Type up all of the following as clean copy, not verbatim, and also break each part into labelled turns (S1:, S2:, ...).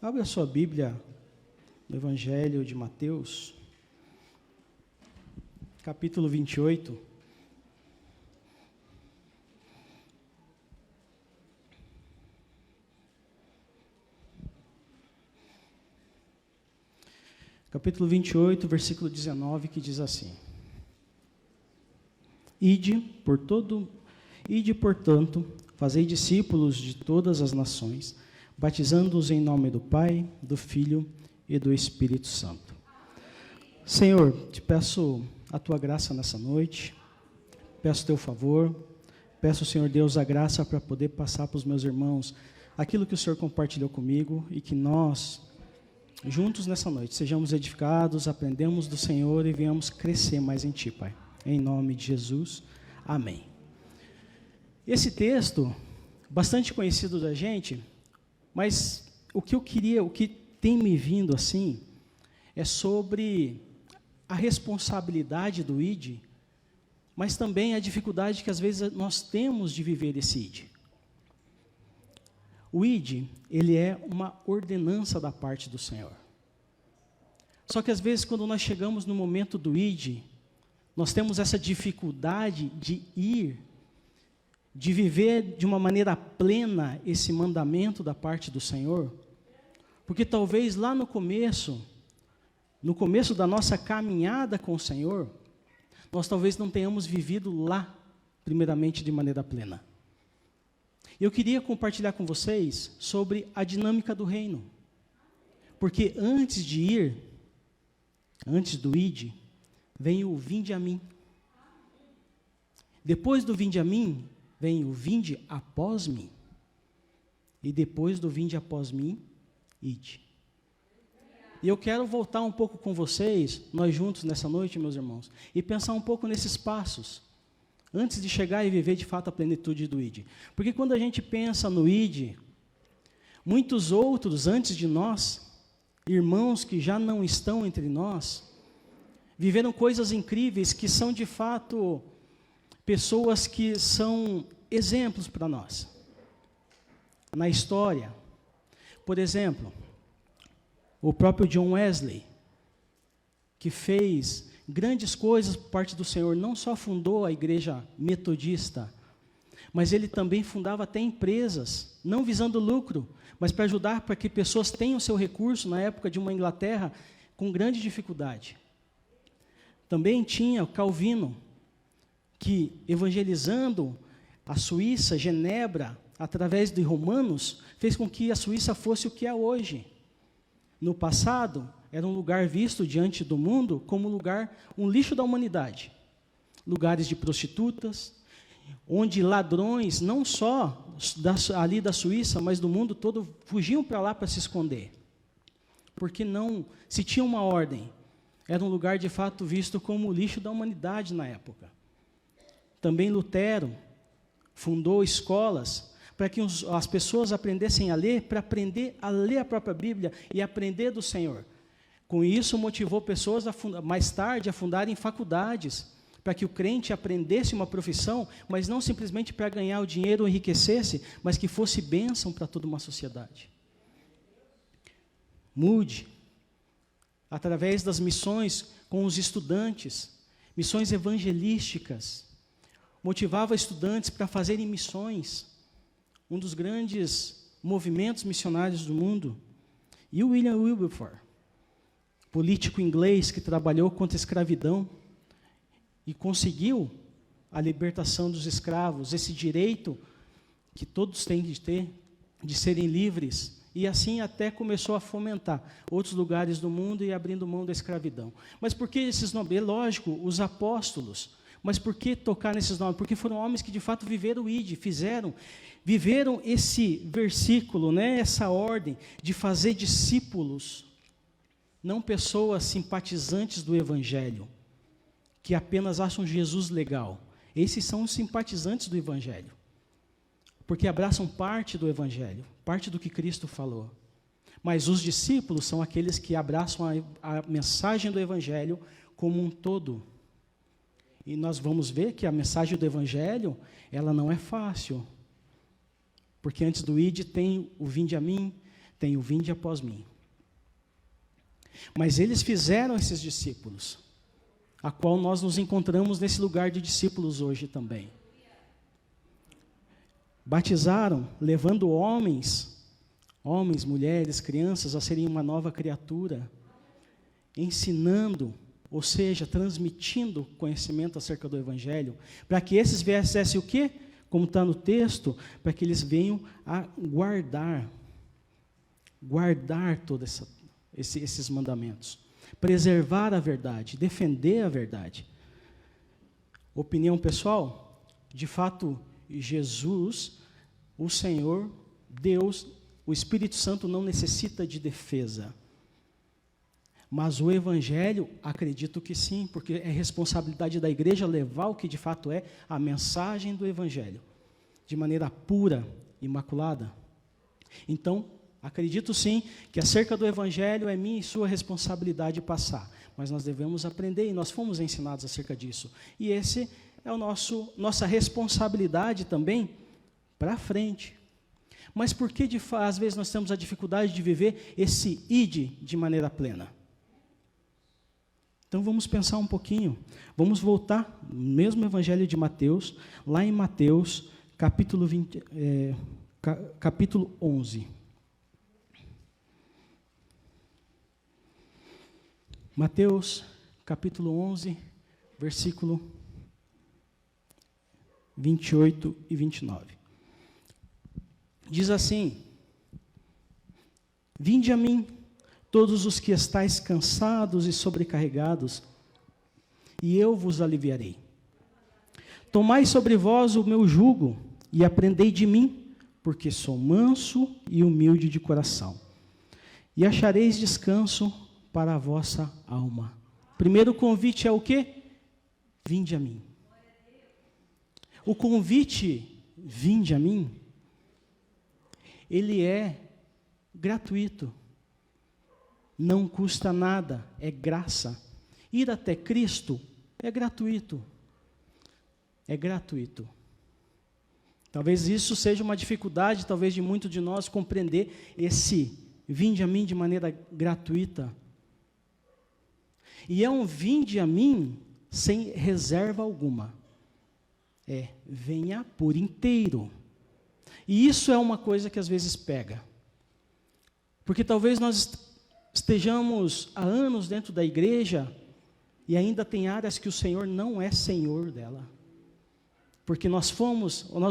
S1: Abra a sua Bíblia no Evangelho de Mateus, capítulo 28. Capítulo 28, versículo 19, que diz assim: Ide, portanto, fazei discípulos de todas as nações, batizando-os em nome do Pai, do Filho e do Espírito Santo. Senhor, te peço a tua graça nessa noite, peço teu favor, peço, Senhor Deus, a graça para poder passar para os meus irmãos aquilo que o Senhor compartilhou comigo e que nós, juntos nessa noite, sejamos edificados, aprendemos do Senhor e venhamos crescer mais em Ti, Pai. Em nome de Jesus, amém. Esse texto, bastante conhecido da gente, mas o que tem me vindo assim, é sobre a responsabilidade do ID, mas também a dificuldade que às vezes nós temos de viver esse ID. O ID, ele é uma ordenança da parte do Senhor. Só que às vezes quando nós chegamos no momento do ID, nós temos essa dificuldade de viver de uma maneira plena esse mandamento da parte do Senhor, porque talvez lá no começo da nossa caminhada com o Senhor, nós talvez não tenhamos vivido lá, primeiramente, de maneira plena. Eu queria compartilhar com vocês sobre a dinâmica do reino. Porque antes do ide, vem o vinde a mim. Depois do vinde a mim, vem o vinde após mim. E depois do vinde após mim, ide. E eu quero voltar um pouco com vocês, nós juntos nessa noite, meus irmãos, e pensar um pouco nesses passos, antes de chegar e viver de fato a plenitude do ID. Porque quando a gente pensa no ID, muitos outros antes de nós, irmãos que já não estão entre nós, viveram coisas incríveis que são de fato pessoas que são exemplos para nós. Na história, por exemplo, o próprio John Wesley, que fez grandes coisas por parte do Senhor, não só fundou a igreja metodista, mas ele também fundava até empresas, não visando lucro, mas para ajudar para que pessoas tenham seu recurso na época de uma Inglaterra com grande dificuldade. Também tinha o Calvino, que evangelizando a Suíça, Genebra, através de Romanos, fez com que a Suíça fosse o que é hoje. No passado, era um lugar visto diante do mundo como um lixo da humanidade. Lugares de prostitutas, onde ladrões, não só ali da Suíça, mas do mundo todo, fugiam para lá para se esconder. Porque não se tinha uma ordem. Era um lugar, de fato, visto como o lixo da humanidade na época. Também Lutero fundou escolas para que as pessoas aprendessem a ler, para aprender a ler a própria Bíblia e aprender do Senhor. Com isso, motivou pessoas mais tarde a fundarem faculdades, para que o crente aprendesse uma profissão, mas não simplesmente para ganhar o dinheiro ou enriquecesse, mas que fosse bênção para toda uma sociedade. Moody, através das missões com os estudantes, missões evangelísticas, motivava estudantes para fazerem missões, um dos grandes movimentos missionários do mundo. E o William Wilberforce, político inglês que trabalhou contra a escravidão e conseguiu a libertação dos escravos, esse direito que todos têm de ter, de serem livres, e assim até começou a fomentar outros lugares do mundo e abrindo mão da escravidão. Mas por que esses nomes? É lógico, os apóstolos. Mas por que tocar nesses nomes? Porque foram homens que de fato viveram o ID, viveram esse versículo, né, essa ordem de fazer discípulos, não pessoas simpatizantes do Evangelho, que apenas acham Jesus legal. Esses são os simpatizantes do Evangelho, porque abraçam parte do Evangelho, parte do que Cristo falou. Mas os discípulos são aqueles que abraçam a mensagem do Evangelho como um todo. E nós vamos ver que a mensagem do Evangelho, ela não é fácil. Porque antes do ide tem o vinde a mim, tem o vinde após mim. Mas eles fizeram esses discípulos, a qual nós nos encontramos nesse lugar de discípulos hoje também. Batizaram, levando homens, mulheres, crianças a serem uma nova criatura, ensinando, ou seja, transmitindo conhecimento acerca do Evangelho, para que esses viessem o quê? Como está no texto, para que eles venham a guardar todos esses mandamentos, preservar a verdade, defender a verdade. Opinião pessoal, de fato, Jesus, o Senhor, Deus, o Espírito Santo não necessita de defesa. Mas o Evangelho, acredito que sim, porque é responsabilidade da igreja levar o que de fato é a mensagem do Evangelho, de maneira pura, imaculada. Então, acredito sim que acerca do Evangelho é minha e sua responsabilidade passar, mas nós devemos aprender e nós fomos ensinados acerca disso. E esse é nossa responsabilidade também para frente. Mas por que às vezes nós temos a dificuldade de viver esse ide de maneira plena? Então vamos pensar um pouquinho, vamos voltar no mesmo Evangelho de Mateus, lá em Mateus, capítulo 11. Mateus, capítulo 11, versículo 28 e 29. Diz assim: Vinde a mim, todos os que estáis cansados e sobrecarregados, e eu vos aliviarei. Tomai sobre vós o meu jugo, e aprendei de mim, porque sou manso e humilde de coração, e achareis descanso para a vossa alma. Primeiro convite é o quê? Vinde a mim. O convite, vinde a mim, ele é gratuito. Não custa nada, é graça. Ir até Cristo é gratuito. É gratuito. Talvez isso seja uma dificuldade, talvez de muito de nós compreender esse vinde a mim de maneira gratuita. E é um vinde a mim sem reserva alguma. Venha por inteiro. E isso é uma coisa que às vezes pega. Porque talvez nós estejamos há anos dentro da igreja e ainda tem áreas que o Senhor não é Senhor dela. Porque nós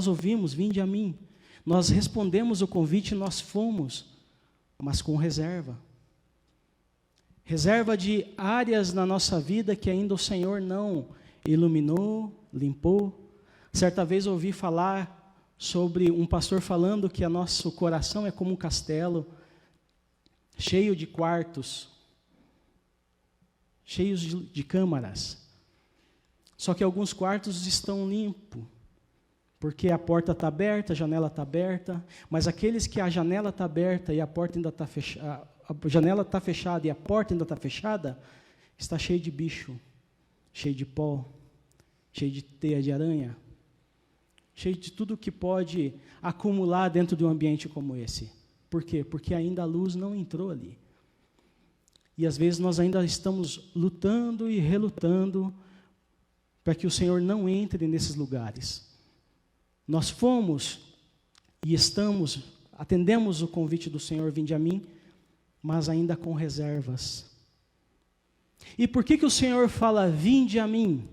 S1: ouvimos, vinde a mim. Nós respondemos o convite, nós fomos, mas com reserva. Reserva de áreas na nossa vida que ainda o Senhor não iluminou, limpou. Certa vez ouvi falar sobre um pastor falando que o nosso coração é como um castelo, cheio de quartos, cheios de câmaras. Só que alguns quartos estão limpos, porque a porta está aberta, a janela está aberta, mas aqueles que a janela está aberta e a porta ainda está fechada, a janela está fechada e a porta ainda está fechada, está cheio de bicho, cheio de pó, cheio de teia de aranha, cheio de tudo que pode acumular dentro de um ambiente como esse. Por quê? Porque ainda a luz não entrou ali. E às vezes nós ainda estamos lutando e relutando para que o Senhor não entre nesses lugares. Nós fomos e atendemos o convite do Senhor, vinde a mim, mas ainda com reservas. E por que o Senhor fala, vinde a mim?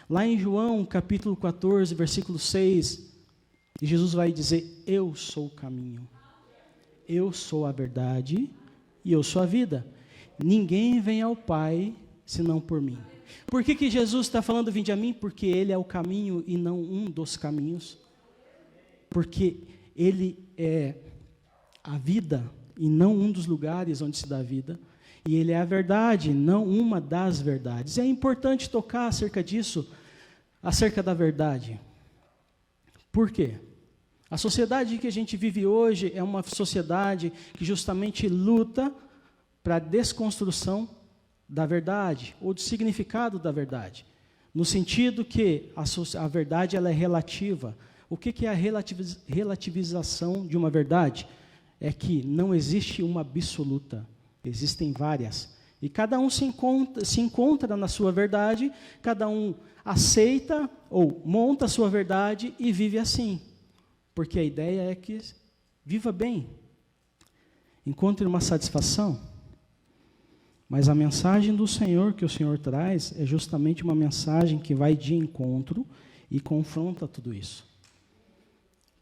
S1: Lá em João, capítulo 14, versículo 6, Jesus vai dizer, eu sou o caminho, eu sou a verdade e eu sou a vida. Ninguém vem ao Pai senão por mim. Por que Jesus está falando vinde a mim? Porque Ele é o caminho e não um dos caminhos. Porque Ele é a vida e não um dos lugares onde se dá a vida. E Ele é a verdade, não uma das verdades. É importante tocar acerca disso, acerca da verdade. Por quê? A sociedade que a gente vive hoje é uma sociedade que justamente luta para a desconstrução da verdade, ou do significado da verdade, no sentido que a verdade ela é relativa. O que é a relativização de uma verdade? é que não existe uma absoluta, existem várias. E cada um se encontra na sua verdade, cada um aceita ou monta a sua verdade e vive assim. Porque a ideia é que viva bem, encontre uma satisfação. Mas a mensagem do Senhor que o Senhor traz é justamente uma mensagem que vai de encontro e confronta tudo isso.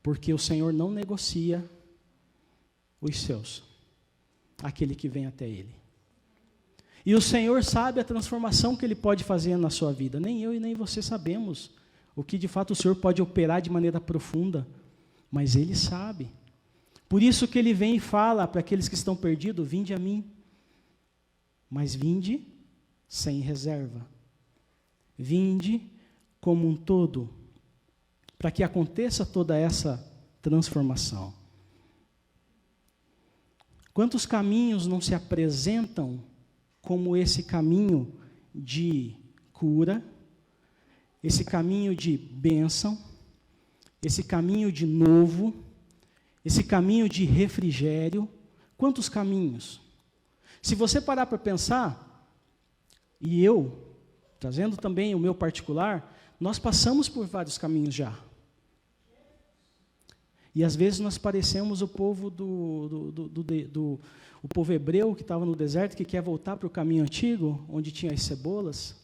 S1: Porque o Senhor não negocia os seus, aquele que vem até Ele. E o Senhor sabe a transformação que Ele pode fazer na sua vida. Nem eu e nem você sabemos o que de fato o Senhor pode operar de maneira profunda, mas Ele sabe. Por isso que Ele vem e fala para aqueles que estão perdidos: vinde a mim, mas vinde sem reserva. Vinde como um todo, para que aconteça toda essa transformação. Quantos caminhos não se apresentam como esse caminho de cura, esse caminho de bênção, esse caminho de novo, esse caminho de refrigério? Quantos caminhos? Se você parar para pensar, e eu, trazendo também o meu particular, nós passamos por vários caminhos já. E às vezes nós parecemos o povo o povo hebreu que estava no deserto, que quer voltar para o caminho antigo, onde tinha as cebolas.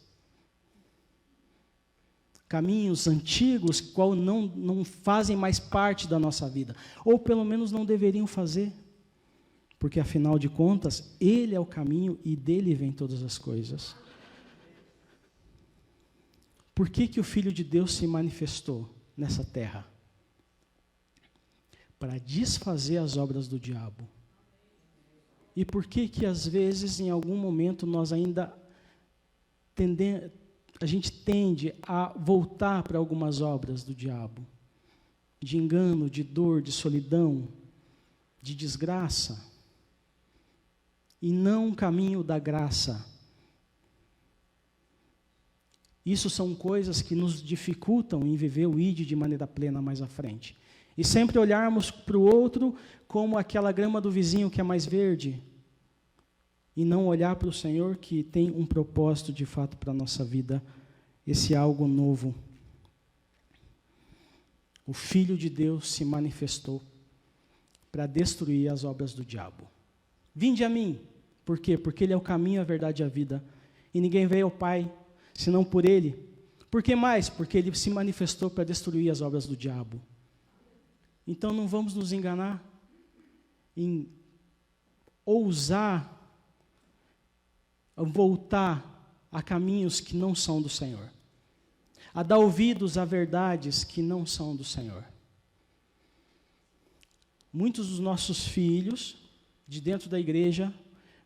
S1: Caminhos antigos, qual não fazem mais parte da nossa vida. Ou pelo menos não deveriam fazer. Porque afinal de contas, Ele é o caminho e dele vem todas as coisas. Por que o Filho de Deus se manifestou nessa terra? Para desfazer as obras do diabo. E por que às vezes, em algum momento, nós ainda a gente tende a voltar para algumas obras do diabo? De engano, de dor, de solidão, de desgraça. E não um caminho da graça. Isso são coisas que nos dificultam em viver o ID de maneira plena mais à frente. E sempre olharmos para o outro como aquela grama do vizinho que é mais verde. E não olhar para o Senhor que tem um propósito de fato para a nossa vida. Esse algo novo. O Filho de Deus se manifestou para destruir as obras do diabo. Vinde a mim. Por quê? Porque Ele é o caminho, a verdade e a vida. E ninguém veio ao Pai, senão por Ele. Por que mais? Porque Ele se manifestou para destruir as obras do diabo. Então não vamos nos enganar em ousar voltar a caminhos que não são do Senhor. A dar ouvidos a verdades que não são do Senhor. Muitos dos nossos filhos, de dentro da igreja,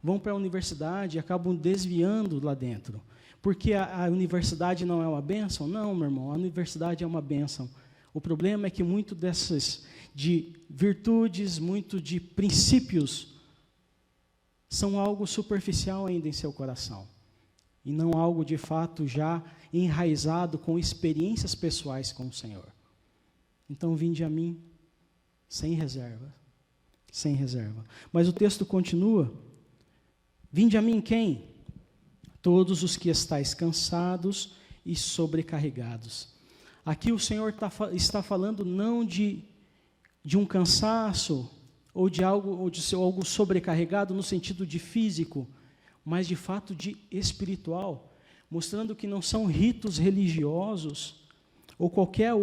S1: vão para a universidade e acabam desviando lá dentro. Porque a universidade não é uma bênção? Não, meu irmão, a universidade é uma bênção. O problema é que muito dessas de virtudes, muito de princípios, são algo superficial ainda em seu coração. E não algo de fato já enraizado com experiências pessoais com o Senhor. Então, vinde a mim sem reserva. Sem reserva. Mas o texto continua. Vinde a mim quem? Todos os que estáis cansados e sobrecarregados. Aqui o Senhor está falando não de um cansaço ou de algo sobrecarregado no sentido de físico, mas de fato de espiritual, mostrando que não são ritos religiosos ou qualquer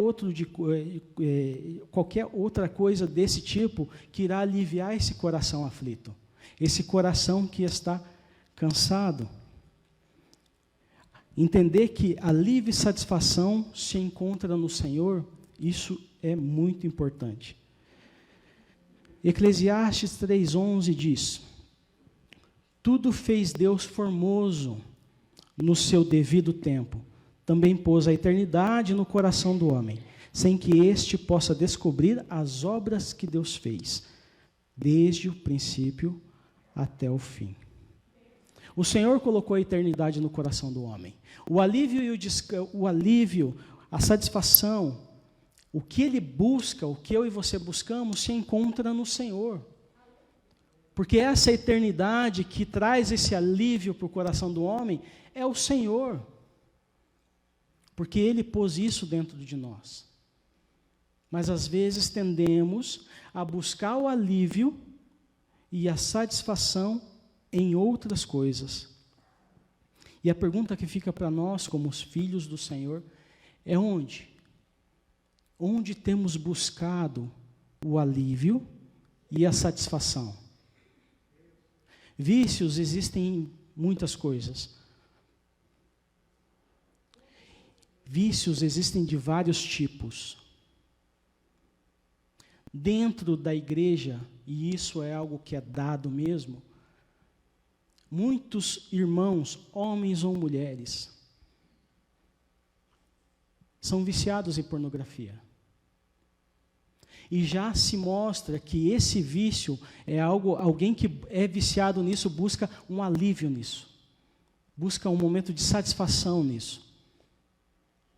S1: outra coisa desse tipo que irá aliviar esse coração aflito, esse coração que está cansado. Entender que a livre satisfação se encontra no Senhor, isso é muito importante. Eclesiastes 3:11 diz: tudo fez Deus formoso no seu devido tempo. Também pôs a eternidade no coração do homem, sem que este possa descobrir as obras que Deus fez, desde o princípio até o fim. O Senhor colocou a eternidade no coração do homem. O alívio, a satisfação, o que Ele busca, o que eu e você buscamos, se encontra no Senhor. Porque essa eternidade que traz esse alívio para o coração do homem é o Senhor. Porque Ele pôs isso dentro de nós. Mas às vezes tendemos a buscar o alívio e a satisfação em outras coisas. E a pergunta que fica para nós, como os filhos do Senhor, é onde? Onde temos buscado o alívio e a satisfação? Vícios existem em muitas coisas. Vícios existem de vários tipos. Dentro da igreja, e isso é algo que é dado mesmo, muitos irmãos, homens ou mulheres, são viciados em pornografia. E já se mostra que esse vício é alguém que é viciado nisso busca um alívio nisso. Busca um momento de satisfação nisso.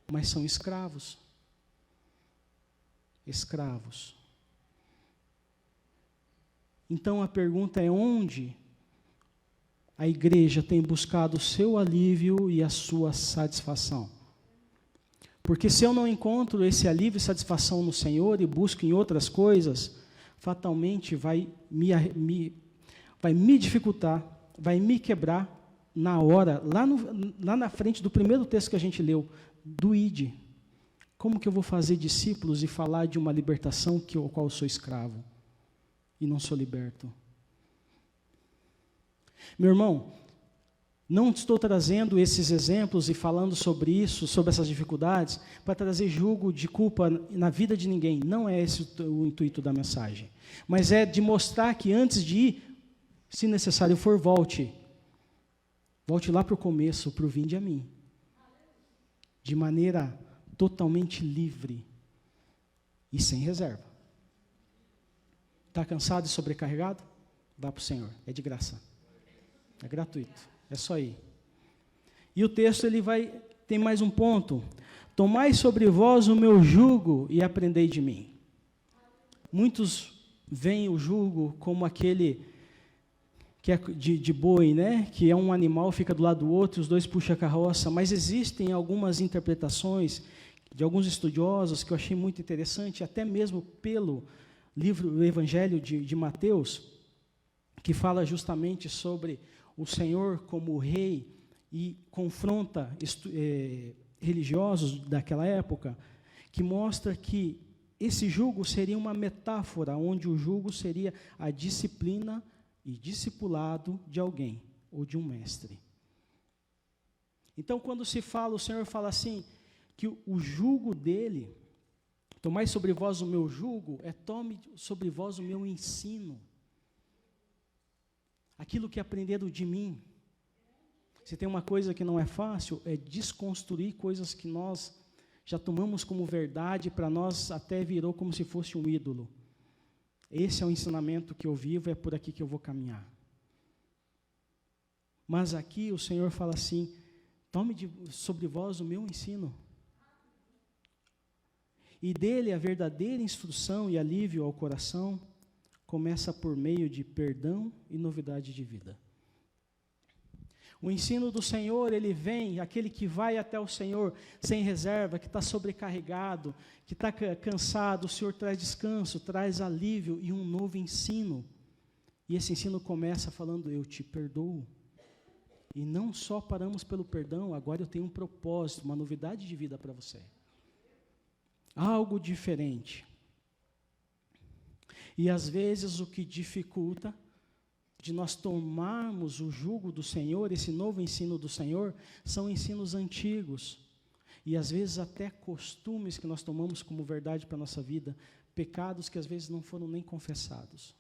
S1: Mas são escravos. Escravos. Então a pergunta é onde a igreja tem buscado o seu alívio e a sua satisfação? Porque se eu não encontro esse alívio e satisfação no Senhor e busco em outras coisas, fatalmente vai me dificultar, vai me quebrar na hora, lá na frente do primeiro texto que a gente leu, do ID. Como que eu vou fazer discípulos e falar de uma libertação ao qual eu sou escravo e não sou liberto? Meu irmão, não estou trazendo esses exemplos e falando sobre isso, sobre essas dificuldades, para trazer julgo de culpa na vida de ninguém. Não é esse o intuito da mensagem. Mas é de mostrar que antes de ir, se necessário for, volte. Volte lá para o começo, para o vinde a mim. De maneira totalmente livre e sem reserva. Está cansado e sobrecarregado? Vá para o Senhor, é de graça. É gratuito. É só ir. E o texto tem mais um ponto. Tomai sobre vós o meu jugo e aprendei de mim. Muitos veem o jugo como aquele que é de boi, né? Que é um animal, fica do lado do outro, os dois puxam a carroça, mas existem algumas interpretações de alguns estudiosos que eu achei muito interessante, até mesmo pelo livro, o Evangelho de Mateus, que fala justamente sobre o Senhor como rei e confronta religiosos daquela época, que mostra que esse jugo seria uma metáfora, onde o jugo seria a disciplina e discipulado de alguém, ou de um mestre. Então, quando se fala, o Senhor fala assim, que o jugo dele, tomai sobre vós o meu jugo, tome sobre vós o meu ensino. Aquilo que aprenderam de mim. Se tem uma coisa que não é fácil, é desconstruir coisas que nós já tomamos como verdade, para nós até virou como se fosse um ídolo. Esse é o ensinamento que eu vivo, é por aqui que eu vou caminhar. Mas aqui o Senhor fala assim, tome sobre vós o meu ensino. E dele a verdadeira instrução e alívio ao coração, começa por meio de perdão e novidade de vida. O ensino do Senhor, ele vem, aquele que vai até o Senhor sem reserva, que está sobrecarregado, que está cansado, o Senhor traz descanso, traz alívio e um novo ensino. E esse ensino começa falando, eu te perdoo. E não só paramos pelo perdão, agora eu tenho um propósito, uma novidade de vida para você. Algo diferente. E às vezes o que dificulta de nós tomarmos o jugo do Senhor, esse novo ensino do Senhor, são ensinos antigos. E às vezes até costumes que nós tomamos como verdade para a nossa vida, pecados que às vezes não foram nem confessados.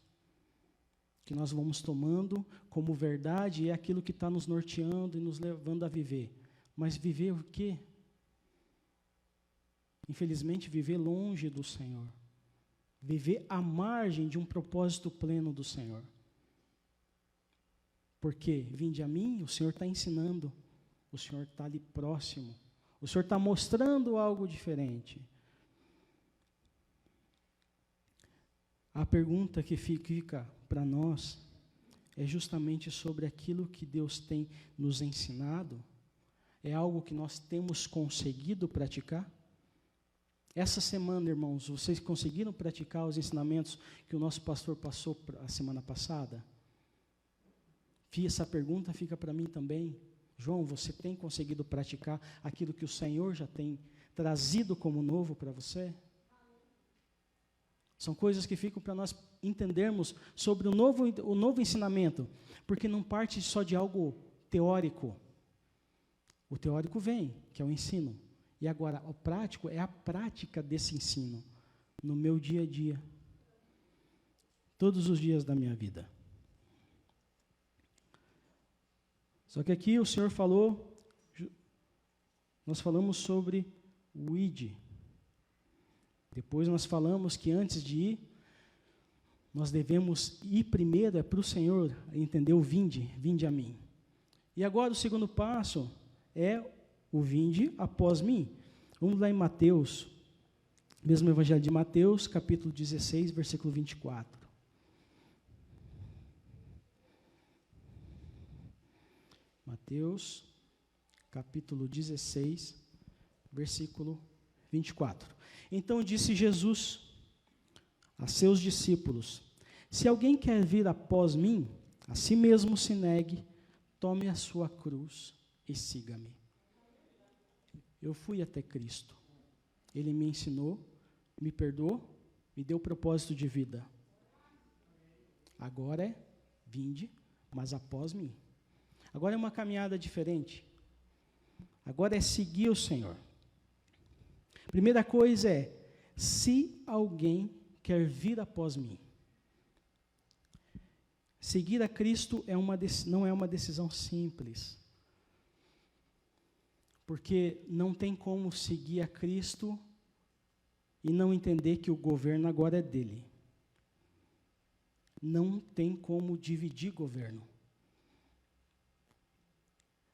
S1: Que nós vamos tomando como verdade e é aquilo que está nos norteando e nos levando a viver. Mas viver o quê? Infelizmente, viver longe do Senhor. Viver à margem de um propósito pleno do Senhor. Porque, vinde a mim, o Senhor está ensinando, o Senhor está ali próximo, o Senhor está mostrando algo diferente. A pergunta que fica para nós é justamente sobre aquilo que Deus tem nos ensinado? É algo que nós temos conseguido praticar? Essa semana, irmãos, vocês conseguiram praticar os ensinamentos que o nosso pastor passou a semana passada? Essa pergunta fica para mim também. João, você tem conseguido praticar aquilo que o Senhor já tem trazido como novo para você? São coisas que ficam para nós entendermos sobre o novo ensinamento, porque não parte só de algo teórico. O teórico vem, que é o ensino. E agora, o prático é a prática desse ensino no meu dia a dia, todos os dias da minha vida. Só que aqui o Senhor falou, nós falamos sobre o ide. Depois nós falamos que antes de ir, nós devemos ir primeiro para o Senhor, entender o vinde a mim. E agora o segundo passo é o vinde após mim. Vamos lá em Mateus, mesmo Evangelho de Mateus, capítulo 16, versículo 24. Mateus, capítulo 16, versículo 24. Então disse Jesus a seus discípulos: se alguém quer vir após mim, a si mesmo se negue, tome a sua cruz e siga-me. Eu fui até Cristo. Ele me ensinou, me perdoou, me deu propósito de vida. Agora é vinde, mas após mim. Agora é uma caminhada diferente. Agora é seguir o Senhor. Primeira coisa é, se alguém quer vir após mim. Seguir a Cristo não é uma decisão simples. Porque não tem como seguir a Cristo e não entender que o governo agora é dele. Não tem como dividir governo.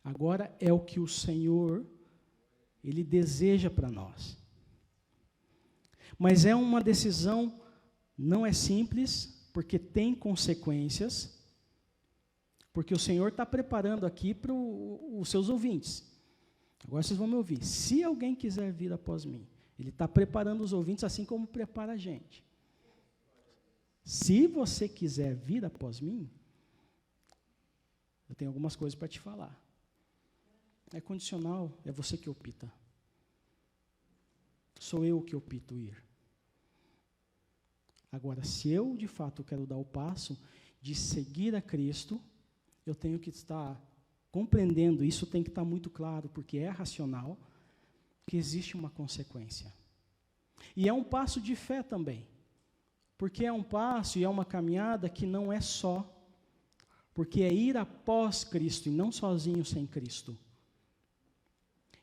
S1: Agora é o que o Senhor, Ele deseja para nós. Mas é uma decisão, não é simples, porque tem consequências, porque o Senhor está preparando aqui para os seus ouvintes. Agora vocês vão me ouvir. Se alguém quiser vir após mim, Ele está preparando os ouvintes assim como prepara a gente. Se você quiser vir após mim, eu tenho algumas coisas para te falar. É condicional, é você que opta. Sou eu que opto ir. Agora, se eu de fato quero dar o passo de seguir a Cristo, eu tenho que estar compreendendo, isso tem que estar muito claro, porque é racional, que existe uma consequência. E é um passo de fé também, porque é um passo e é uma caminhada que não é só, porque é ir após Cristo e não sozinho sem Cristo.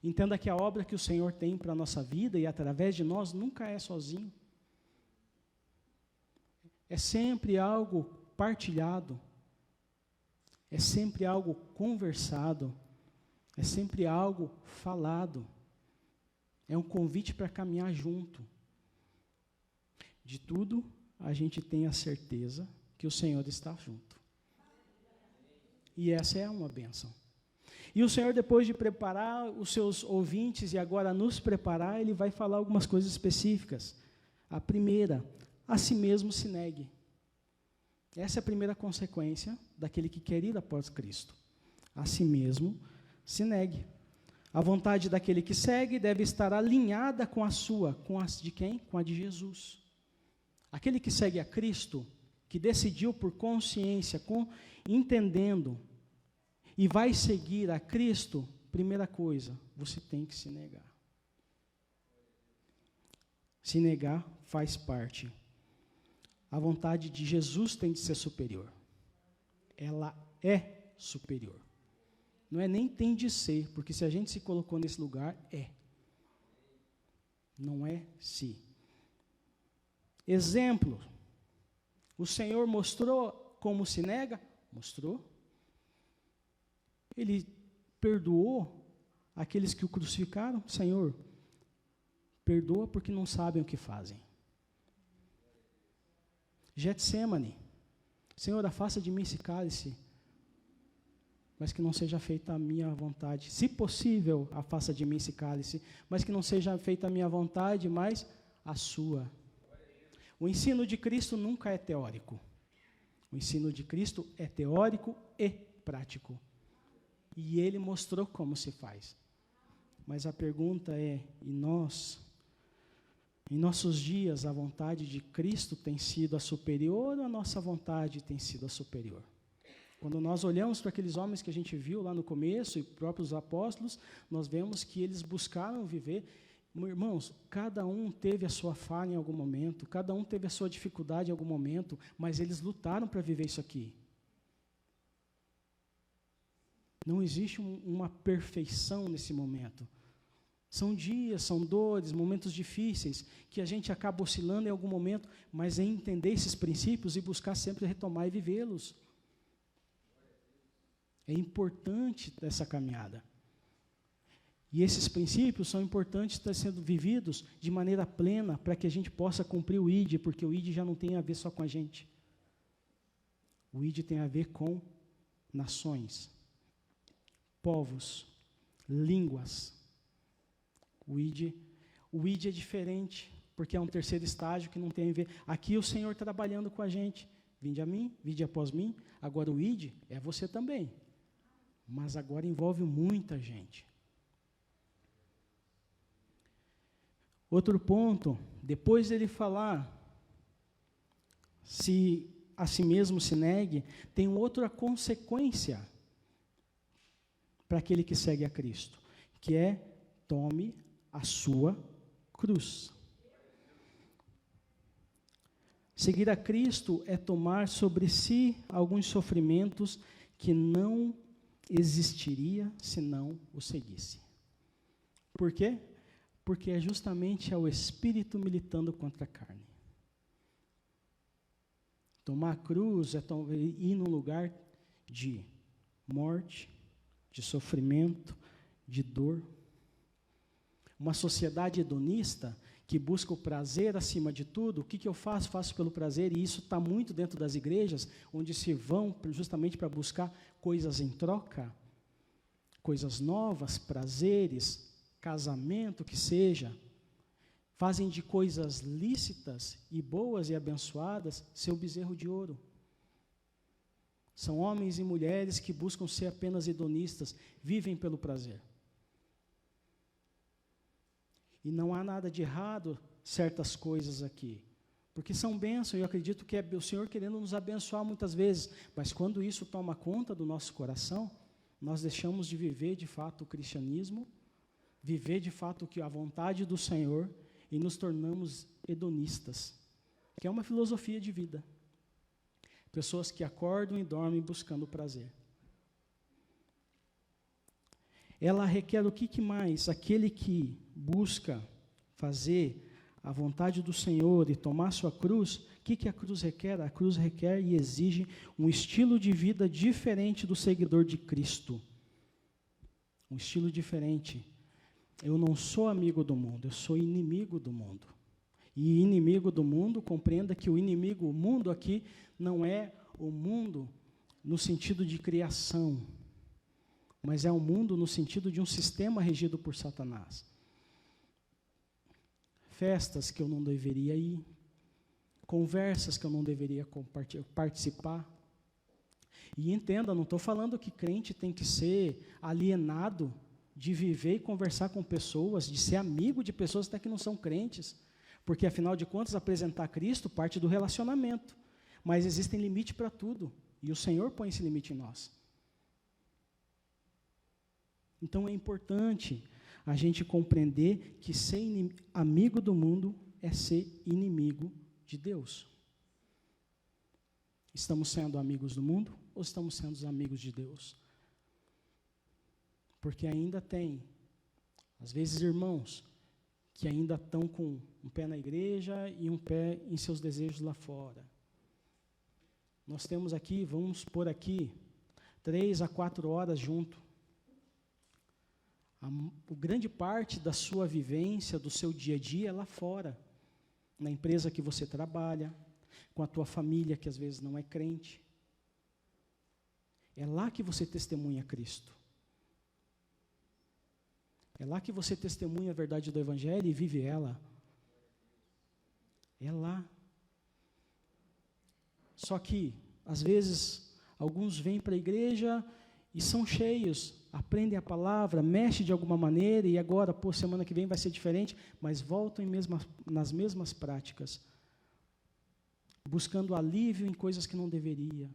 S1: Entenda que a obra que o Senhor tem para a nossa vida e através de nós nunca é sozinho. É sempre algo partilhado. É sempre algo conversado. É sempre algo falado. É um convite para caminhar junto. De tudo, a gente tem a certeza que o Senhor está junto. E essa é uma bênção. E o Senhor, depois de preparar os seus ouvintes e agora nos preparar, Ele vai falar algumas coisas específicas. A primeira, a si mesmo se negue. Essa é a primeira consequência daquele que quer ir após Cristo. A si mesmo se negue. A vontade daquele que segue deve estar alinhada com a sua. Com a de quem? Com a de Jesus. Aquele que segue a Cristo, que decidiu por consciência, entendendo, e vai seguir a Cristo, primeira coisa, você tem que se negar. Se negar faz parte. A vontade de Jesus tem de ser superior. Ela é superior. Não é nem tem de ser, porque se a gente se colocou nesse lugar, é. Não é se. Exemplo. O Senhor mostrou como se nega? Mostrou. Ele perdoou aqueles que o crucificaram? Senhor, perdoa porque não sabem o que fazem. Getsemane, Senhor, afasta de mim esse cálice, mas que não seja feita a minha vontade. Se possível, afasta de mim esse cálice, mas que não seja feita a minha vontade, mas a sua. O ensino de Cristo nunca é teórico. O ensino de Cristo é teórico e prático. E Ele mostrou como se faz. Mas a pergunta é, e nós? Em nossos dias, a vontade de Cristo tem sido a superior ou a nossa vontade tem sido a superior? Quando nós olhamos para aqueles homens que a gente viu lá no começo, e próprios apóstolos, nós vemos que eles buscaram viver. Irmãos, cada um teve a sua falha em algum momento, cada um teve a sua dificuldade em algum momento, mas eles lutaram para viver isso aqui. Não existe uma perfeição nesse momento. São dias, são dores, momentos difíceis, que a gente acaba oscilando em algum momento, mas é entender esses princípios e buscar sempre retomar e vivê-los. É importante essa caminhada. E esses princípios são importantes estar sendo vividos de maneira plena para que a gente possa cumprir o ID, porque o ID já não tem a ver só com a gente. O ID tem a ver com nações, povos, línguas. O ID é diferente, porque é um terceiro estágio que não tem a ver. Aqui o Senhor trabalhando com a gente. Vinde a mim, vinde após mim. Agora o ID é você também. Mas agora envolve muita gente. Outro ponto, depois dele falar, se a si mesmo se negue, tem outra consequência para aquele que segue a Cristo, que é tome a sua cruz. Seguir a Cristo é tomar sobre si alguns sofrimentos que não existiria se não o seguisse. Por quê? Porque é justamente o Espírito militando contra a carne. Tomar a cruz é ir num lugar de morte, de sofrimento, de dor. Uma sociedade hedonista que busca o prazer acima de tudo, o que eu faço? Faço pelo prazer, e isso está muito dentro das igrejas, onde se vão justamente para buscar coisas em troca, coisas novas, prazeres, casamento que seja, fazem de coisas lícitas e boas e abençoadas seu bezerro de ouro. São homens e mulheres que buscam ser apenas hedonistas, vivem pelo prazer. E não há nada de errado certas coisas aqui, porque são bênçãos, e eu acredito que é o Senhor querendo nos abençoar muitas vezes, mas quando isso toma conta do nosso coração, nós deixamos de viver de fato o cristianismo, viver de fato a vontade do Senhor, e nos tornamos hedonistas, que é uma filosofia de vida. Pessoas que acordam e dormem buscando prazer. Ela requer o que mais? Aquele que busca fazer a vontade do Senhor e tomar sua cruz, o que a cruz requer? A cruz requer e exige um estilo de vida diferente do seguidor de Cristo. Um estilo diferente. Eu não sou amigo do mundo, eu sou inimigo do mundo. E inimigo do mundo, compreenda que o inimigo, o mundo aqui, não é o mundo no sentido de criação, mas é o mundo no sentido de um sistema regido por Satanás. Festas que eu não deveria ir, conversas que eu não deveria participar. E entenda, não estou falando que crente tem que ser alienado de viver e conversar com pessoas, de ser amigo de pessoas até que não são crentes, porque, afinal de contas, apresentar Cristo parte do relacionamento, mas existem limites para tudo, e o Senhor põe esse limite em nós. Então é importante a gente compreender que ser amigo do mundo é ser inimigo de Deus. Estamos sendo amigos do mundo ou estamos sendo amigos de Deus? Porque ainda tem, às vezes, irmãos que ainda estão com um pé na igreja e um pé em seus desejos lá fora. Nós temos aqui, vamos pôr aqui, 3 a 4 horas junto. A grande parte da sua vivência, do seu dia a dia é lá fora, na empresa que você trabalha, com a tua família, que às vezes não é crente. É lá que você testemunha Cristo. É lá que você testemunha a verdade do Evangelho e vive ela. É lá. Só que, às vezes, alguns vêm para a igreja e são cheios, aprendem a palavra, mexem de alguma maneira e agora, semana que vem vai ser diferente, mas voltam nas mesmas práticas, buscando alívio em coisas que não deveria,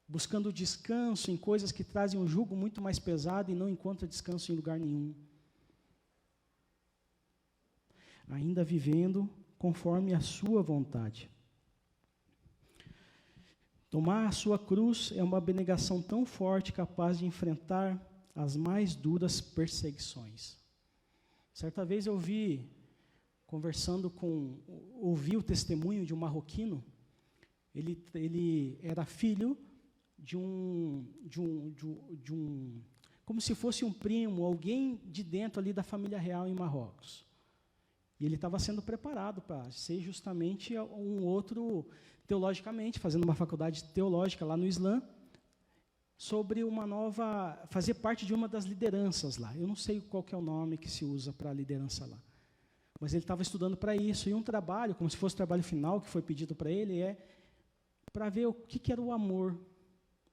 S1: buscando descanso em coisas que trazem um jugo muito mais pesado e não encontra descanso em lugar nenhum. Ainda vivendo conforme a sua vontade. Tomar a sua cruz é uma abnegação tão forte, capaz de enfrentar as mais duras perseguições. Certa vez eu ouvi o testemunho de um marroquino. Ele era filho de um, como se fosse um primo, alguém de dentro ali da família real em Marrocos. E ele estava sendo preparado para ser justamente um outro, teologicamente, fazendo uma faculdade teológica lá no Islã, fazer parte de uma das lideranças lá. Eu não sei qual que é o nome que se usa para a liderança lá. Mas ele estava estudando para isso. E um trabalho, como se fosse o trabalho final que foi pedido para ele, é para ver o que era o amor,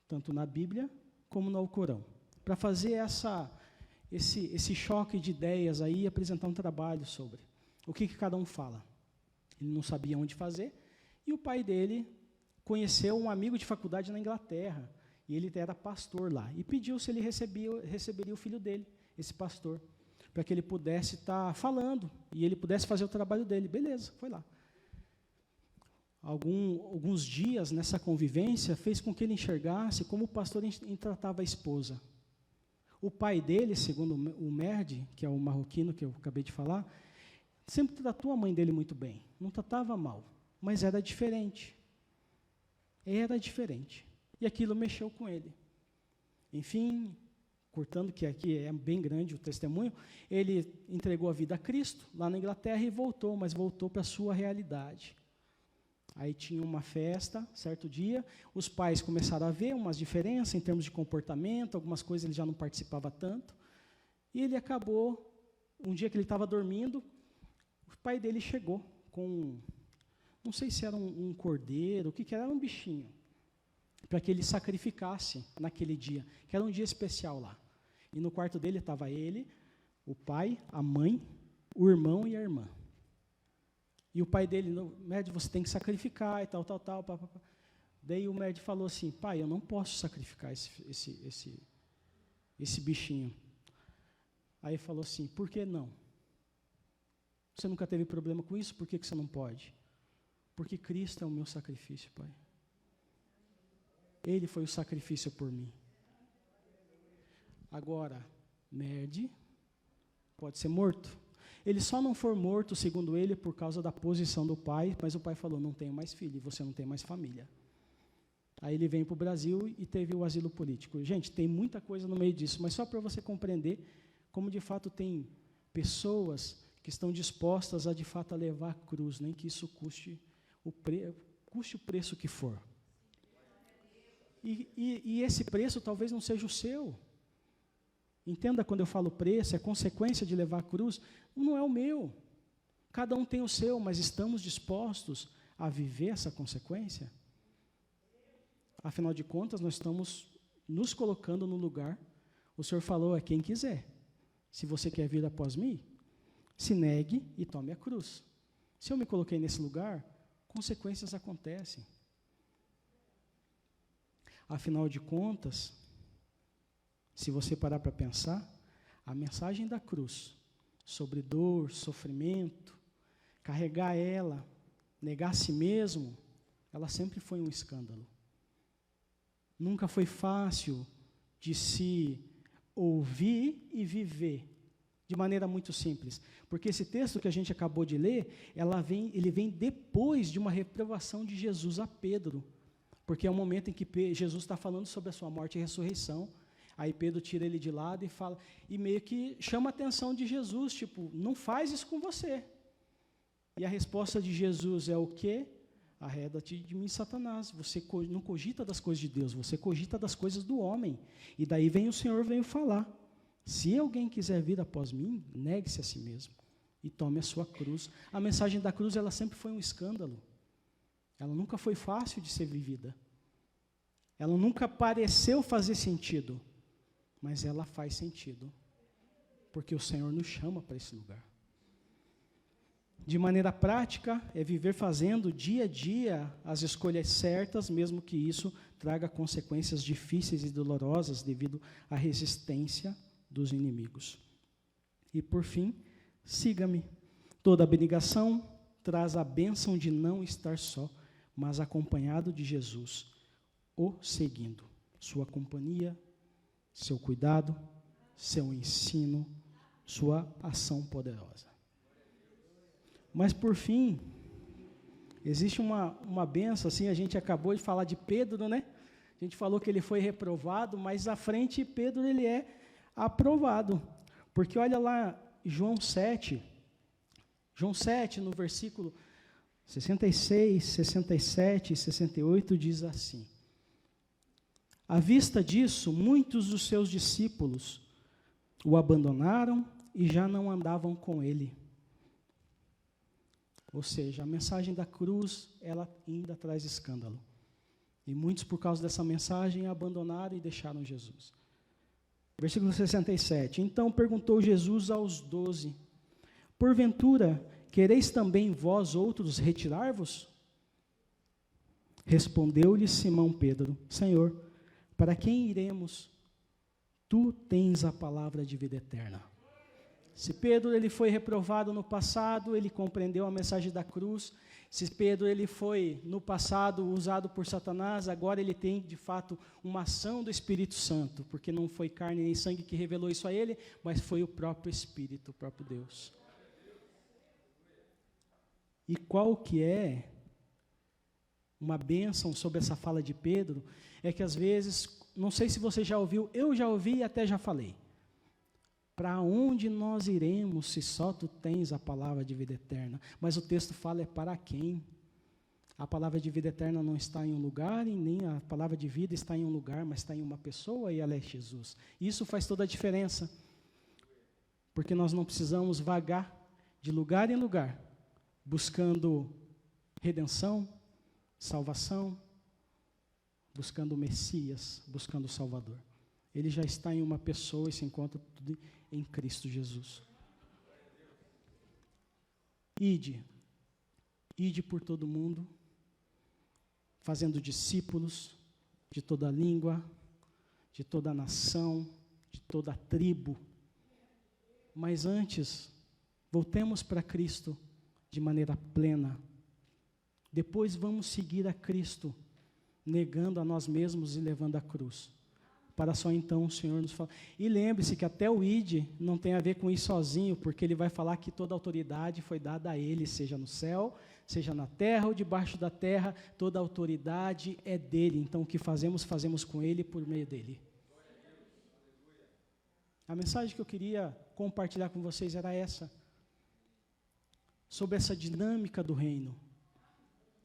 S1: tanto na Bíblia como no Alcorão. Para fazer esse choque de ideias aí e apresentar um trabalho sobre o que cada um fala. Ele não sabia onde fazer, e o pai dele conheceu um amigo de faculdade na Inglaterra, e ele era pastor lá, e pediu se ele receberia o filho dele, esse pastor, para que ele pudesse estar falando, e ele pudesse fazer o trabalho dele. Beleza, foi lá. Alguns dias nessa convivência fez com que ele enxergasse como o pastor tratava a esposa. O pai dele, segundo o Merdi, que é o marroquino que eu acabei de falar, sempre tratou a mãe dele muito bem, não tratava mal, mas era diferente. Era diferente. E aquilo mexeu com ele. Enfim, cortando, que aqui é bem grande o testemunho, ele entregou a vida a Cristo lá na Inglaterra e voltou, mas voltou para a sua realidade. Aí tinha uma festa, certo dia, os pais começaram a ver umas diferenças em termos de comportamento, algumas coisas ele já não participava tanto, e ele acabou, um dia que ele estava dormindo, o pai dele chegou com, não sei se era um cordeiro, o que era, um bichinho, para que ele sacrificasse naquele dia, que era um dia especial lá. E no quarto dele estava ele, o pai, a mãe, o irmão e a irmã. E o pai dele, Merdi, você tem que sacrificar e tal. Daí o Merdi falou assim, pai, eu não posso sacrificar esse bichinho. Aí ele falou assim, por que não? Você nunca teve problema com isso? Por que você não pode? Porque Cristo é o meu sacrifício, pai. Ele foi o sacrifício por mim. Agora, Merdi pode ser morto. Ele só não foi morto, segundo ele, por causa da posição do pai, mas o pai falou, não tenho mais filho, e você não tem mais família. Aí ele veio para o Brasil e teve o asilo político. Gente, tem muita coisa no meio disso, mas só para você compreender como, de fato, tem pessoas que estão dispostas a, de fato, a levar a cruz, nem que isso custe o preço que for. E esse preço talvez não seja o seu. Entenda, quando eu falo preço, é consequência de levar a cruz, não é o meu. Cada um tem o seu, mas estamos dispostos a viver essa consequência? Afinal de contas, nós estamos nos colocando no lugar. O Senhor falou a quem quiser. Se você quer vir após mim, se negue e tome a cruz. Se eu me coloquei nesse lugar, consequências acontecem. Afinal de contas, se você parar para pensar, a mensagem da cruz sobre dor, sofrimento, carregar ela, negar a si mesmo, ela sempre foi um escândalo. Nunca foi fácil de se ouvir e viver de maneira muito simples. Porque esse texto que a gente acabou de ler, ele vem depois de uma reprovação de Jesus a Pedro. Porque é o momento em que Jesus está falando sobre a sua morte e ressurreição. Aí Pedro tira ele de lado e fala, e meio que chama a atenção de Jesus, tipo, não faz isso com você. E a resposta de Jesus é o quê? arreda-te de mim, Satanás. Você não cogita das coisas de Deus, você cogita das coisas do homem. E daí vem o Senhor, veio falar. Se alguém quiser vir após mim, negue-se a si mesmo e tome a sua cruz. A mensagem da cruz, ela sempre foi um escândalo. Ela nunca foi fácil de ser vivida. Ela nunca pareceu fazer sentido, mas ela faz sentido, porque o Senhor nos chama para esse lugar. De maneira prática, é viver fazendo dia a dia as escolhas certas, mesmo que isso traga consequências difíceis e dolorosas devido à resistência dos inimigos. E por fim, siga-me. Toda abnegação traz a bênção de não estar só, mas acompanhado de Jesus, o seguindo. Sua companhia, seu cuidado, seu ensino, sua ação poderosa. Mas por fim, existe uma bênção, assim, a gente acabou de falar de Pedro, né? A gente falou que ele foi reprovado, mas à frente Pedro ele é aprovado. Porque olha lá, João 7, no versículo 66, 67 e 68, diz assim: à vista disso, muitos dos seus discípulos o abandonaram e já não andavam com ele. Ou seja, a mensagem da cruz, ela ainda traz escândalo. E muitos, por causa dessa mensagem, abandonaram e deixaram Jesus. Versículo 67. Então perguntou Jesus aos 12, porventura, quereis também vós outros retirar-vos? Respondeu-lhe Simão Pedro, Senhor, para quem iremos? Tu tens a palavra de vida eterna. Se Pedro ele foi reprovado no passado, ele compreendeu a mensagem da cruz. Se Pedro ele foi no passado usado por Satanás, agora ele tem de fato uma ação do Espírito Santo, porque não foi carne nem sangue que revelou isso a ele, mas foi o próprio Espírito, o próprio Deus. E qual que é uma bênção sobre essa fala de Pedro? É que às vezes, não sei se você já ouviu, eu já ouvi e até já falei. Para onde nós iremos se só tu tens a palavra de vida eterna? Mas o texto fala é para quem? A palavra de vida eterna não está em um lugar, e nem a palavra de vida está em um lugar, mas está em uma pessoa e ela é Jesus. Isso faz toda a diferença. Porque nós não precisamos vagar de lugar em lugar, buscando redenção, salvação, buscando o Messias, buscando o Salvador. Ele já está em uma pessoa e se encontra tudo em Cristo Jesus. Ide por todo mundo, fazendo discípulos de toda língua, de toda nação, de toda tribo. Mas antes, voltemos para Cristo de maneira plena. Depois vamos seguir a Cristo, negando a nós mesmos e levando a cruz. Para só então o Senhor nos falar. E lembre-se que até o ide não tem a ver com ir sozinho, porque ele vai falar que toda autoridade foi dada a ele, seja no céu, seja na terra ou debaixo da terra, toda autoridade é dele. Então o que fazemos, fazemos com ele por meio dele. A mensagem que eu queria compartilhar com vocês era essa, sobre essa dinâmica do reino.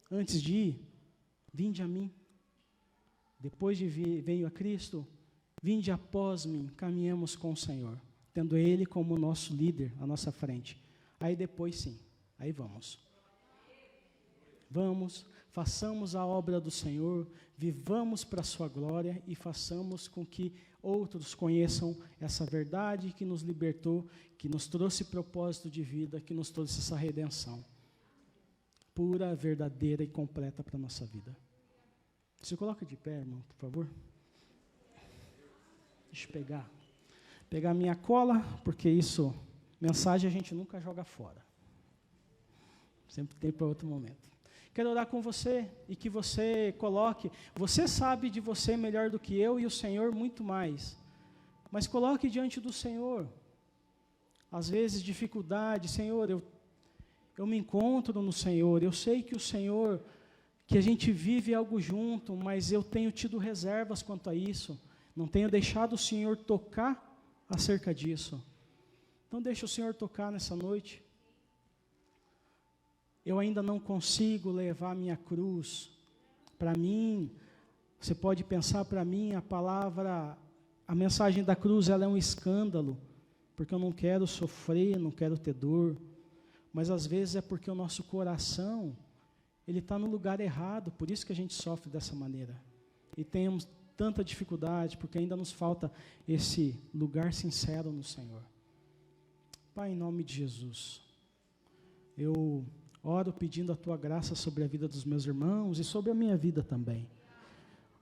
S1: Antes de ir, vinde a mim. Depois de vir, veio a Cristo, vinde após mim, caminhamos com o Senhor, tendo Ele como nosso líder à nossa frente. Aí depois sim, aí vamos. Vamos, façamos a obra do Senhor, vivamos para a sua glória e façamos com que outros conheçam essa verdade que nos libertou, que nos trouxe propósito de vida, que nos trouxe essa redenção pura, verdadeira e completa para a nossa vida. Se coloca de pé, irmão, por favor. Deixa eu pegar minha cola, porque isso, mensagem a gente nunca joga fora. Sempre tem para outro momento. Quero orar com você e que você coloque, você sabe de você melhor do que eu e o Senhor muito mais, mas coloque diante do Senhor, às vezes dificuldade, Senhor, eu me encontro no Senhor, eu sei que o Senhor, que a gente vive algo junto, mas eu tenho tido reservas quanto a isso, não tenho deixado o Senhor tocar acerca disso. Então deixa o Senhor tocar nessa noite. eu ainda não consigo levar a minha cruz. Para mim, você pode pensar, para mim, a mensagem da cruz, ela é um escândalo, porque eu não quero sofrer, não quero ter dor, mas às vezes é porque o nosso coração, ele está no lugar errado, por isso que a gente sofre dessa maneira. E temos tanta dificuldade, porque ainda nos falta esse lugar sincero no Senhor. Pai, em nome de Jesus, eu oro pedindo a Tua graça sobre a vida dos meus irmãos e sobre a minha vida também.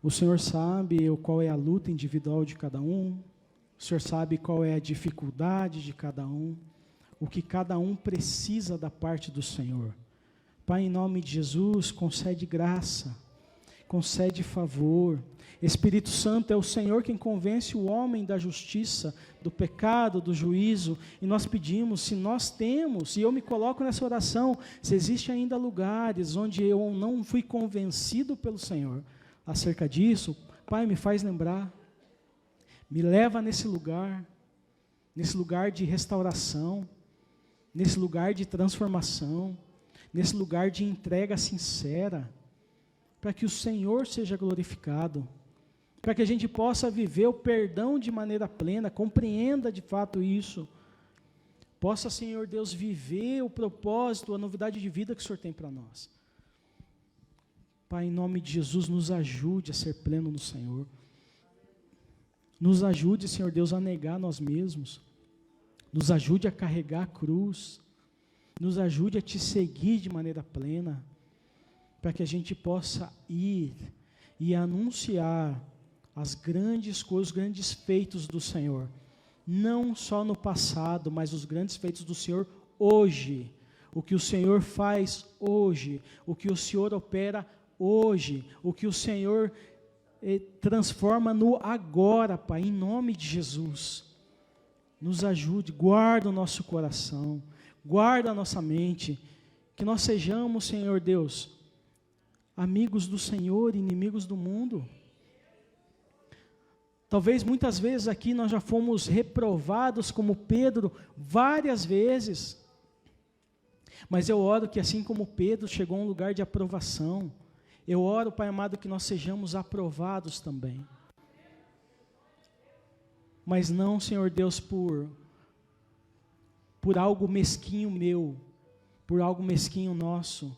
S1: O Senhor sabe qual é a luta individual de cada um, o Senhor sabe qual é a dificuldade de cada um, o que cada um precisa da parte do Senhor. Pai, em nome de Jesus, concede graça, concede favor. Espírito Santo, é o Senhor quem convence o homem da justiça, do pecado, do juízo, e nós pedimos, se nós temos, e eu me coloco nessa oração, se existe ainda lugares onde eu não fui convencido pelo Senhor acerca disso, Pai, me faz lembrar, me leva nesse lugar de restauração, nesse lugar de transformação, nesse lugar de entrega sincera, para que o Senhor seja glorificado, para que a gente possa viver o perdão de maneira plena, compreenda de fato isso, possa, Senhor Deus, viver o propósito, a novidade de vida que o Senhor tem para nós. Pai, em nome de Jesus, nos ajude a ser pleno no Senhor, nos ajude, Senhor Deus, a negar nós mesmos, nos ajude a carregar a cruz, nos ajude a Te seguir de maneira plena, para que a gente possa ir e anunciar as grandes coisas, os grandes feitos do Senhor, não só no passado, mas os grandes feitos do Senhor hoje, o que o Senhor faz hoje, o que o Senhor opera hoje, o que o Senhor transforma no agora, Pai, em nome de Jesus. Nos ajude, guarda o nosso coração, guarda a nossa mente, que nós sejamos, Senhor Deus, amigos do Senhor, inimigos do mundo. Talvez muitas vezes aqui nós já fomos reprovados como Pedro várias vezes, mas eu oro que assim como Pedro chegou a um lugar de aprovação, eu oro, Pai amado, que nós sejamos aprovados também. Mas não, Senhor Deus, por algo mesquinho meu, por algo mesquinho nosso,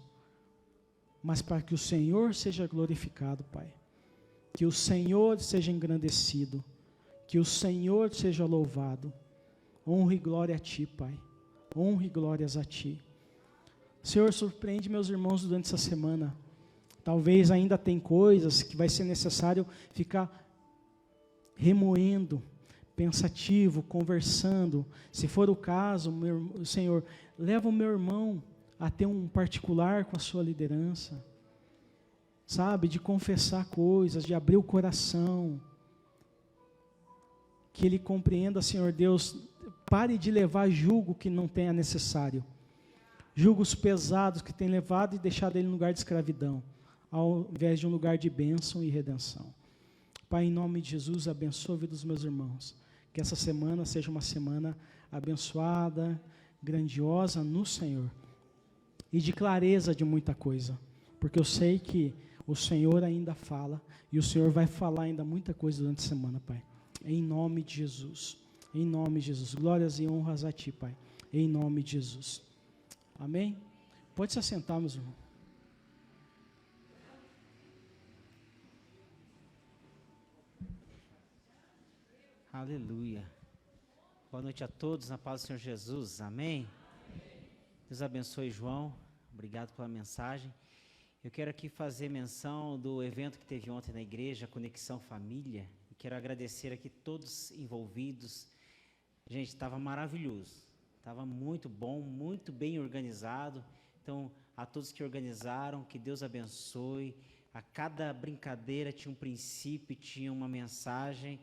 S1: mas para que o Senhor seja glorificado, Pai. Que o Senhor seja engrandecido, que o Senhor seja louvado. Honra e glória a Ti, Pai. Honra e glórias a Ti. Senhor, surpreende meus irmãos durante essa semana. Talvez ainda tem coisas que vai ser necessário ficar remoendo, pensativo, conversando. Se for o caso, Senhor, leva o meu irmão a ter um particular com a sua liderança, sabe, de confessar coisas, de abrir o coração, que ele compreenda, Senhor Deus, pare de levar julgo que não tenha necessário, julgos pesados que tem levado e deixado ele no lugar de escravidão, ao invés de um lugar de bênção e redenção. Pai, em nome de Jesus, abençoa a vida dos meus irmãos, que essa semana seja uma semana abençoada, grandiosa no Senhor, e de clareza de muita coisa, porque eu sei que o Senhor ainda fala, e o Senhor vai falar ainda muita coisa durante a semana, Pai. Em nome de Jesus. Em nome de Jesus. Glórias e honras a Ti, Pai. Em nome de Jesus. Amém? Pode se assentar, meus irmãos.
S2: Aleluia. Boa noite a todos, na paz do Senhor Jesus. Amém? Deus abençoe, João. Obrigado pela mensagem. Eu quero aqui fazer menção do evento que teve ontem na igreja, Conexão Família, e quero agradecer aqui todos envolvidos. Gente, estava maravilhoso, estava muito bom, muito bem organizado. Então, a todos que organizaram, que Deus abençoe. A cada brincadeira tinha um princípio, tinha uma mensagem,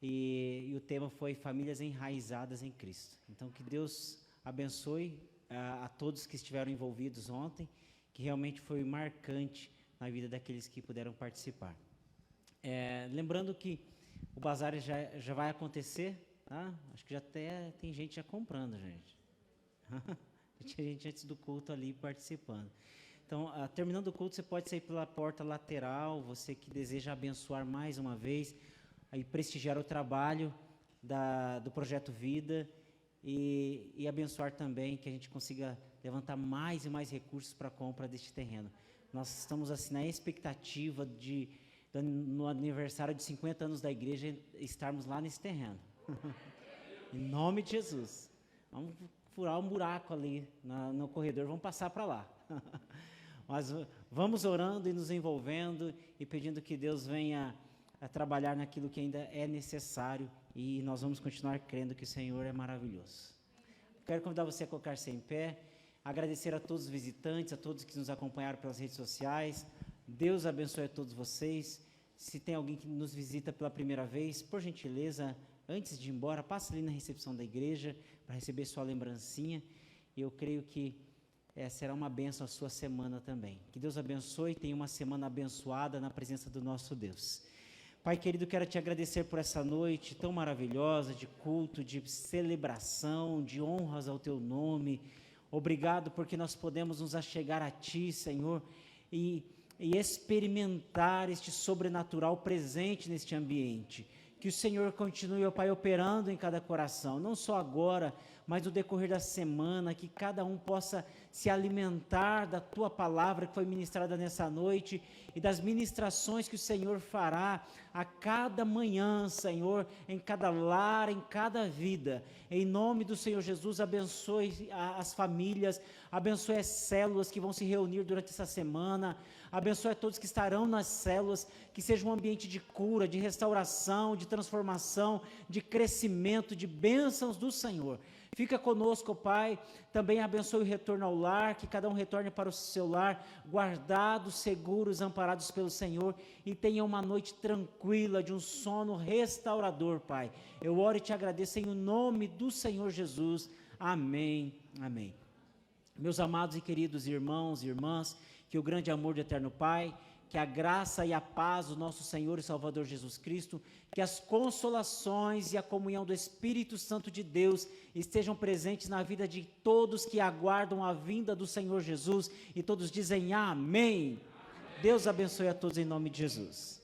S2: e o tema foi Famílias Enraizadas em Cristo. Então, que Deus abençoe a todos que estiveram envolvidos ontem, que realmente foi marcante na vida daqueles que puderam participar. Lembrando que o bazar já vai acontecer, tá? Acho que já até tem gente já comprando, gente. Tinha gente antes do culto ali participando. Então, terminando o culto, você pode sair pela porta lateral, você que deseja abençoar mais uma vez, aí prestigiar o trabalho do Projeto Vida e abençoar também que a gente consiga levantar mais e mais recursos para a compra deste terreno. Nós estamos assim na expectativa no aniversário de 50 anos da igreja, estarmos lá nesse terreno. Em nome de Jesus. Vamos furar um buraco ali no corredor, vamos passar para lá. Mas vamos orando e nos envolvendo e pedindo que Deus venha a trabalhar naquilo que ainda é necessário e nós vamos continuar crendo que o Senhor é maravilhoso. Quero convidar você a colocar-se em pé, agradecer a todos os visitantes, a todos que nos acompanharam pelas redes sociais. Deus abençoe a todos vocês. Se tem alguém que nos visita pela primeira vez, por gentileza, antes de ir embora, passe ali na recepção da igreja para receber sua lembrancinha. Eu creio que será uma bênção a sua semana também. Que Deus abençoe e tenha uma semana abençoada na presença do nosso Deus. Pai querido, quero te agradecer por essa noite tão maravilhosa de culto, de celebração, de honras ao teu nome. Obrigado porque nós podemos nos achegar a ti, Senhor, e experimentar este sobrenatural presente neste ambiente. Que o Senhor continue, ó Pai, operando em cada coração, não só agora, mas no decorrer da semana, que cada um possa se alimentar da Tua palavra que foi ministrada nessa noite e das ministrações que o Senhor fará a cada manhã, Senhor, em cada lar, em cada vida. Em nome do Senhor Jesus, abençoe as famílias, abençoe as células que vão se reunir durante essa semana, abençoe a todos que estarão nas células, que seja um ambiente de cura, de restauração, de transformação, de crescimento, de bênçãos do Senhor. Fica conosco, Pai, também abençoe o retorno ao lar, que cada um retorne para o seu lar, guardados, seguros, amparados pelo Senhor, e tenha uma noite tranquila, de um sono restaurador, Pai. Eu oro e te agradeço em nome do Senhor Jesus. Amém, amém. Meus amados e queridos irmãos e irmãs, que o grande amor do eterno Pai, que a graça e a paz do nosso Senhor e Salvador Jesus Cristo, que as consolações e a comunhão do Espírito Santo de Deus estejam presentes na vida de todos que aguardam a vinda do Senhor Jesus, e todos dizem amém. Amém. Deus abençoe a todos em nome de Jesus.